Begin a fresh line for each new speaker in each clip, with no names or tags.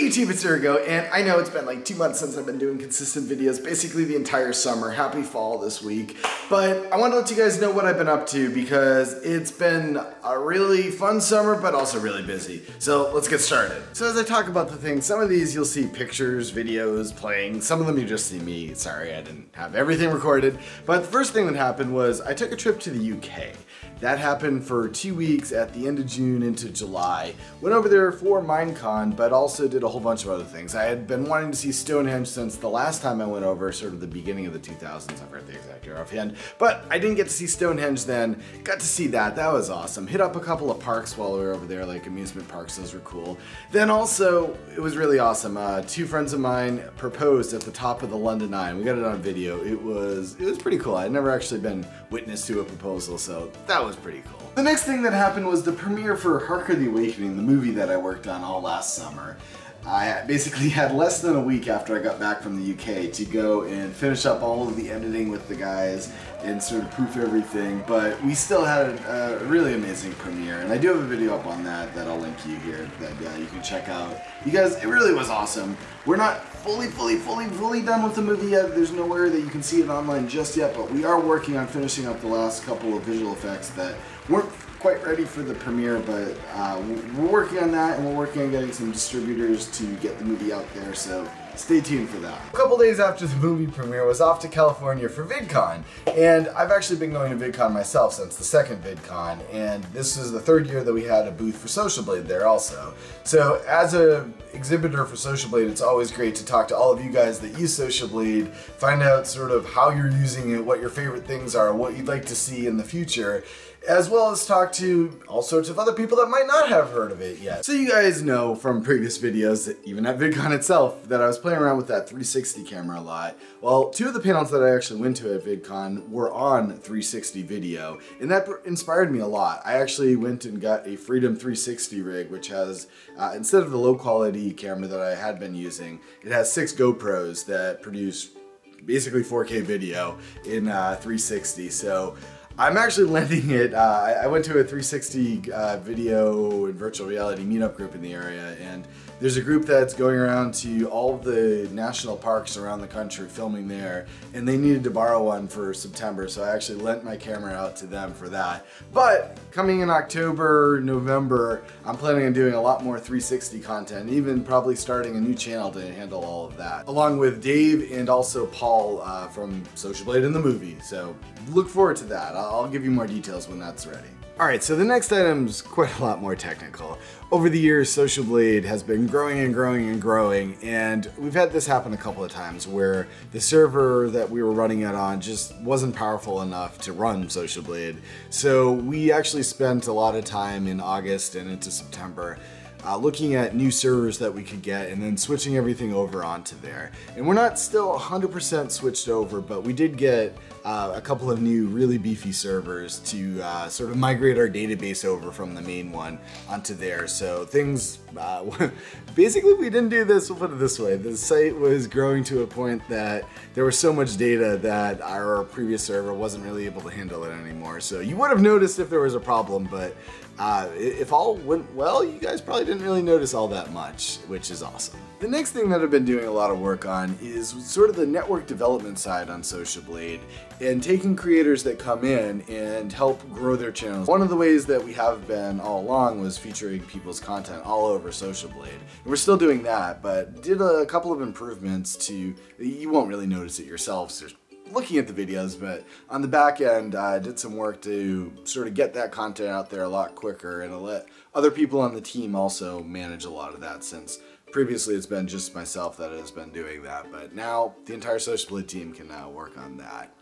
Hey YouTube, it's Urgo, and I know it's been like 2 months since I've been doing consistent videos, basically the entire summer. Happy fall this week. But I want to let you guys know what I've been up to because it's been a really fun summer, but also really busy. So let's get started. So as I talk about the things, some of these you'll see pictures, videos, playing. Some of them you just see me. Sorry, I didn't have everything recorded. But the first thing that happened was I took a trip to the UK. That happened for 2 weeks at the end of June into July. Went over there for minecon, but also did a whole bunch of other things. I had been wanting to see Stonehenge since the last time I went over, sort of the beginning of the 2000s, I forget the exact year offhand. But I didn't get to see Stonehenge then. Got to see that, that was awesome. Hit up a couple of parks while we were over there, like amusement parks, those were cool. Then also, it was really awesome. Two friends of mine proposed at the top of the London Eye. We got it on video. It was pretty cool. I'd never actually been witness to a proposal, so that was pretty cool. The next thing that happened was the premiere for Harker the Awakening, the movie that I worked on all last summer. I basically had less than a week after I got back from the UK to go and finish up all of the editing with the guys and sort of proof everything, but we still had a really amazing premiere, and I do have a video up on that I'll link you here that you can check out. You guys, it really was awesome. We're not fully done with the movie yet. There's nowhere that you can see it online just yet, but we are working on finishing up the last couple of visual effects that weren't quite ready for the premiere, but we're working on that, and we're working on getting some distributors to get the movie out there, so stay tuned for that. A couple days after the movie premiere, I was off to California for Vidcon, and I've actually been going to Vidcon myself since the second Vidcon, and this is the third year that we had a booth for Social Blade there also. So as a exhibitor for Social Blade, it's always great to talk to all of you guys that use Social Blade, find out sort of how you're using it, what your favorite things are, what you'd like to see in the future, as well as talk to all sorts of other people that might not have heard of it yet. So you guys know from previous videos, that even at VidCon itself, that I was playing around with that 360 camera a lot. Well, two of the panels that I actually went to at VidCon were on 360 video, and that inspired me a lot. I actually went and got a Freedom 360 rig, which has, instead of the low quality camera that I had been using, it has 6 GoPros that produce basically 4K video in 360. So I'm actually lending it. I went to a 360 video and virtual reality meetup group in the area, and there's a group that's going around to all of the national parks around the country filming there, and they needed to borrow one for September, so I actually lent my camera out to them for that. But coming in October, November, I'm planning on doing a lot more 360 content, even probably starting a new channel to handle all of that, along with Dave and also Paul from Social Blade in the movie. So look forward to that. I'll give you more details when that's ready. Alright, so the next item's quite a lot more technical. Over the years, Social Blade has been growing and growing and growing, and we've had this happen a couple of times where the server that we were running it on just wasn't powerful enough to run Social Blade. So we actually spent a lot of time in August and into September looking at new servers that we could get and then switching everything over onto there. And we're not still 100% switched over, but we did get a couple of new really beefy servers to sort of migrate our database over from the main one onto there. So things, basically we didn't do this, we'll put it this way, the site was growing to a point that there was so much data that our previous server wasn't really able to handle it anymore. So you would have noticed if there was a problem, but if all went well, you guys probably didn't really notice all that much, which is awesome. The next thing that I've been doing a lot of work on is sort of the network development side on Social Blade and taking creators that come in and help grow their channels. One of the ways that we have been all along was featuring people's content all over Social Blade. And we're still doing that, but did a couple of improvements to, you won't really notice it yourselves looking at the videos, but on the back end, I did some work to sort of get that content out there a lot quicker and to let other people on the team also manage a lot of that, since previously it's been just myself that has been doing that, but now the entire Social Blade team can now work on that.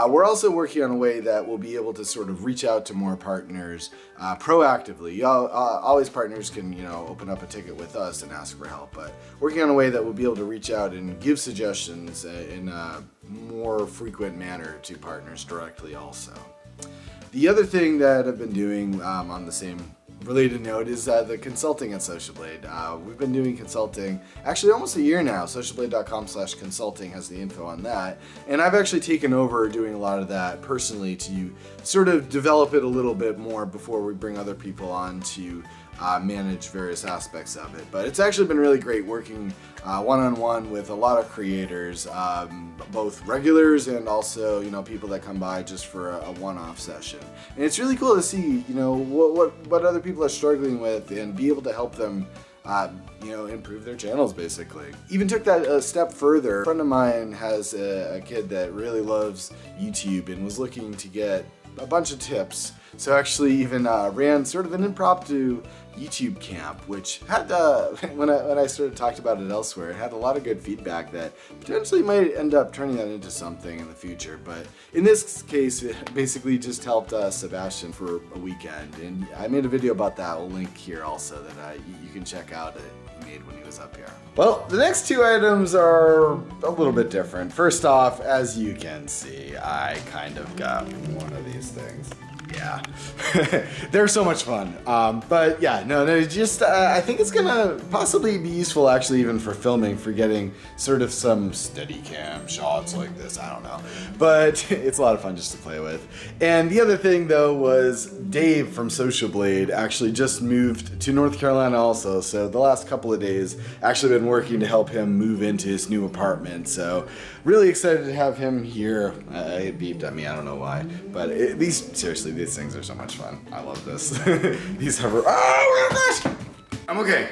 We're also working on a way that we'll be able to sort of reach out to more partners proactively. Always partners can, you know, open up a ticket with us and ask for help, but working on a way that we'll be able to reach out and give suggestions in a more frequent manner to partners directly also. The other thing that I've been doing on the same related note is the consulting at Social Blade. We've been doing consulting actually almost a year now. Socialblade.com/consulting has the info on that, and I've actually taken over doing a lot of that personally to sort of develop it a little bit more before we bring other people on to manage various aspects of it. But it's actually been really great working one-on-one with a lot of creators, both regulars and also, you know, people that come by just for a one-off session. And it's really cool to see, you know, what other people are struggling with and be able to help them you know, improve their channels basically. Even took that a step further. A friend of mine has a kid that really loves YouTube and was looking to get a bunch of tips. So actually even ran sort of an impromptu YouTube camp, which had, when I sort of talked about it elsewhere, it had a lot of good feedback that potentially might end up turning that into something in the future. But in this case, it basically just helped Sebastian for a weekend. And I made a video about that. I'll link here also that you can check out he made when he was up here. Well, the next two items are a little bit different. First off, as you can see, I kind of got one of these things. Yeah, they're so much fun. But yeah, no, just I think it's gonna possibly be useful actually even for filming, for getting sort of some steady cam shots like this, I don't know. But it's a lot of fun just to play with. And the other thing though was Dave from Social Blade actually just moved to North Carolina also. So the last couple of days actually been working to help him move into his new apartment. So really excited to have him here. It beeped at me, I don't know why. But seriously, these things are so much fun. I love this. These hover. Oh my gosh! I'm okay.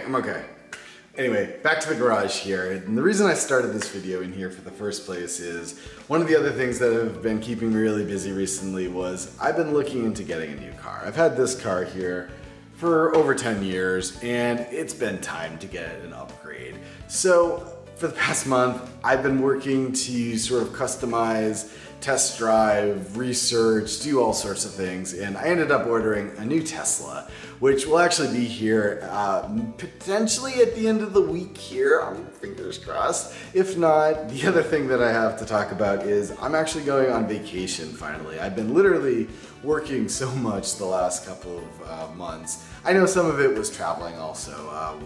Anyway, back to the garage here. And the reason I started this video in here for the first place is one of the other things that have been keeping me really busy recently was I've been looking into getting a new car. I've had this car here for over 10 years and it's been time to get an upgrade. So for the past month, I've been working to sort of customize, test drive, research, do all sorts of things, and I ended up ordering a new Tesla, which will actually be here potentially at the end of the week here, fingers crossed. If not, the other thing that I have to talk about is I'm actually going on vacation finally. I've been literally working so much the last couple of months. I know some of it was traveling also,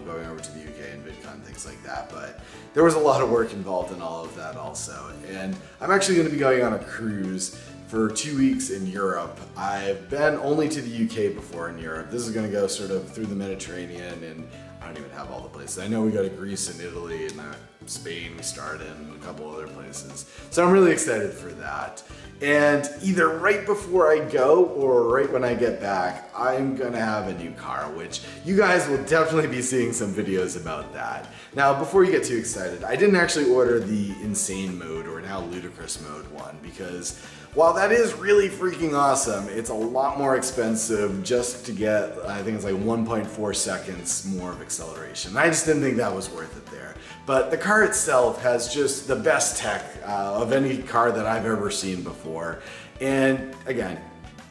going over to the UK and Vidcon, things like that, but there was a lot of work involved in all of that also. And I'm actually going to be going on a cruise for 2 weeks in Europe. I've been only to the UK before in Europe. This is going to go sort of through the Mediterranean, and I don't even have all the places. I know we go to Greece and Italy and Spain we started and a couple other places. So I'm really excited for that. And either right before I go or right when I get back, I'm gonna have a new car, which you guys will definitely be seeing some videos about that. Now, before you get too excited, I didn't actually order the insane mode or now ludicrous mode one because while that is really freaking awesome, it's a lot more expensive just to get, I think it's like 1.4 seconds more of acceleration. I just didn't think that was worth it there. But the car itself has just the best tech of any car that I've ever seen before. And again,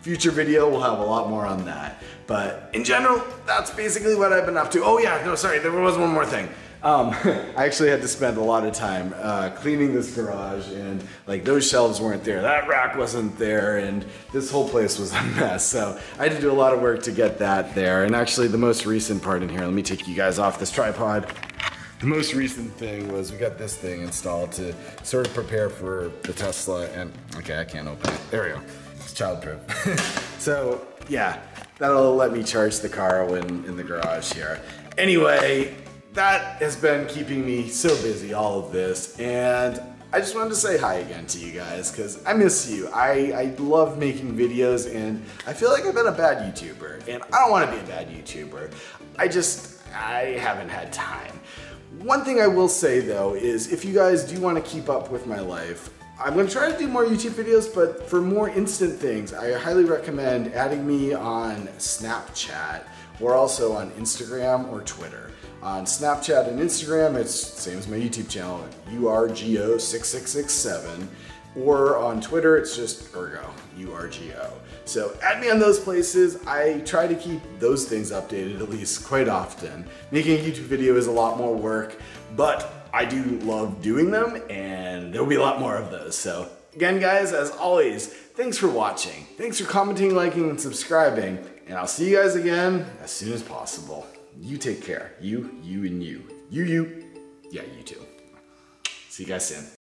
future video will have a lot more on that. But in general, that's basically what I've been up to. Oh yeah, no, sorry, there was one more thing. I actually had to spend a lot of time cleaning this garage, and like those shelves weren't there, that rack wasn't there, and this whole place was a mess. So I had to do a lot of work to get that there. And actually the most recent part in here, let me take you guys off this tripod. The most recent thing was we got this thing installed to sort of prepare for the Tesla, and okay, I can't open it. There we go. It's childproof. So yeah, that'll let me charge the car when in the garage here. Anyway, that has been keeping me so busy, all of this, and I just wanted to say hi again to you guys because I miss you. I love making videos, and I feel like I've been a bad YouTuber, and I don't want to be a bad YouTuber. I haven't had time. One thing I will say though is if you guys do want to keep up with my life, I'm going to try to do more YouTube videos, but for more instant things, I highly recommend adding me on Snapchat or also on Instagram or Twitter. On Snapchat and Instagram, it's the same as my YouTube channel, URGO6667. Or on Twitter, it's just Urgo, URGO. So add me on those places. I try to keep those things updated at least quite often. Making a YouTube video is a lot more work, but I do love doing them, and there'll be a lot more of those. So again, guys, as always, thanks for watching. Thanks for commenting, liking, and subscribing. And I'll see you guys again as soon as possible. You take care. You, and you. You. Yeah, you too. See you guys soon.